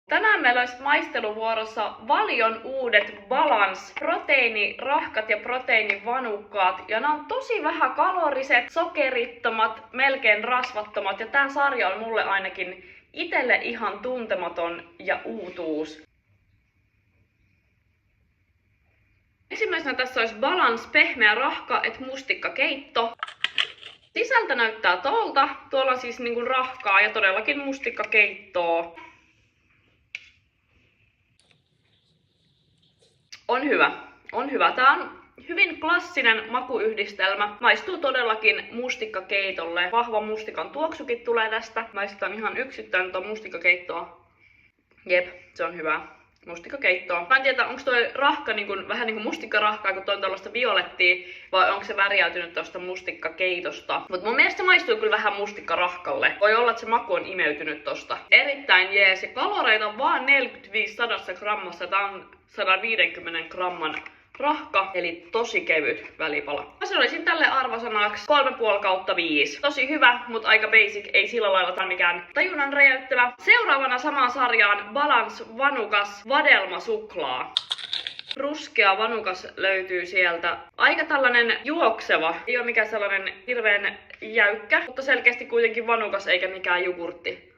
Tänään meillä olisi maisteluvuorossa Valion uudet Balance proteiinirahkat ja proteiinivanukkaat. Ja nämä on tosi vähän kaloriset, sokerittomat, melkein rasvattomat. Ja tää sarja on mulle ainakin itselle ihan tuntematon ja uutuus. Ensimmäisenä tässä olisi Balance pehmeä rahka et mustikkakeitto. Sisältä näyttää tuolta. Tuolla on siis niinku rahkaa ja todellakin mustikkakeittoa. On hyvä. Tää on hyvin klassinen makuyhdistelmä. Maistuu todellakin mustikkakeitolle. Vahva mustikan tuoksukin tulee tästä. Maistan ihan yksittäin tuota mustikkakeittoa. Jep, se on hyvä. Mustikkakeittoa. Mä en tiedä, onko toi rahka vähän niinku mustikkarahkaa, kun toi on tällaista violettia, vai onko se värjäytynyt tosta mustikkakeitosta. Mut mun mielestä se maistuu kyllä vähän mustikkarahkalle. Voi olla, että se maku on imeytynyt tosta. Erittäin jees. Ja kaloreita on vaan 45 100 grammassa. Tää on 150 gramman rahka, eli tosi kevyt välipala. Mä sanoisin tälle arvosanaksi 3,5/5. Tosi hyvä, mutta aika basic, ei sillä lailla tai mikään tajunnan räjäyttävä. Seuraavana samaan sarjaan Balance vanukas vadelmasuklaa. Ruskea vanukas löytyy sieltä. Aika tällainen juokseva. Ei ole mikään sellainen hirveän jäykkä, mutta selkeästi kuitenkin vanukas eikä mikään jogurtti.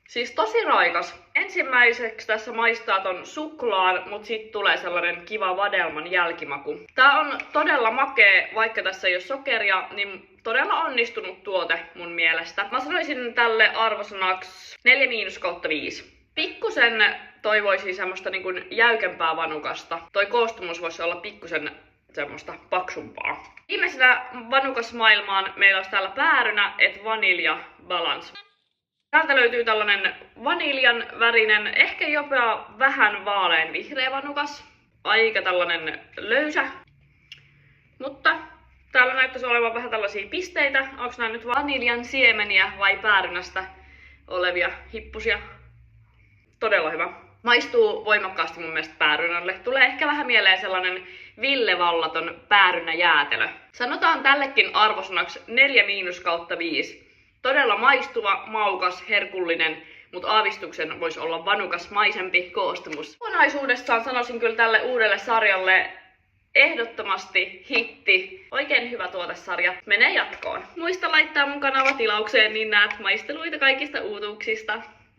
Siis tosi raikas. Ensimmäiseksi tässä maistaa ton suklaan, mut sit tulee sellainen kiva vadelman jälkimaku. Tää on todella makea, vaikka tässä ei ole sokeria, niin todella onnistunut tuote mun mielestä. Mä sanoisin tälle arvosanaksi 4/5. Pikkusen toivoisin semmoista niinku jäykempää vanukasta. Toi koostumus voisi olla pikkusen semmoista paksumpaa. Viimeisenä vanukasmaailmaan meillä olisi täällä päärynä et vanilja Balance. Täältä löytyy tällainen vaniljan värinen, ehkä jopa vähän vaalean vihreä vanukas. Aika tällainen löysä. Mutta täällä näyttäisi olevan vähän tällaisia pisteitä. Onko nämä nyt vaniljan siemeniä vai päärynästä olevia hippusia? Todella hyvä. Maistuu voimakkaasti mun mielestä päärynälle. Tulee ehkä vähän mieleen sellainen villevallaton päärynäjäätelö. Sanotaan tällekin arvosanaksi 4/5. Todella maistuva, maukas, herkullinen, mutta aavistuksen voisi olla vanukasmaisempi koostumus. Kokonaisuudessaan sanoisin kyllä tälle uudelle sarjalle ehdottomasti hitti. Oikein hyvä tuotesarja. Menee jatkoon. Muista laittaa mun kanava tilaukseen, niin näet maisteluita kaikista uutuuksista.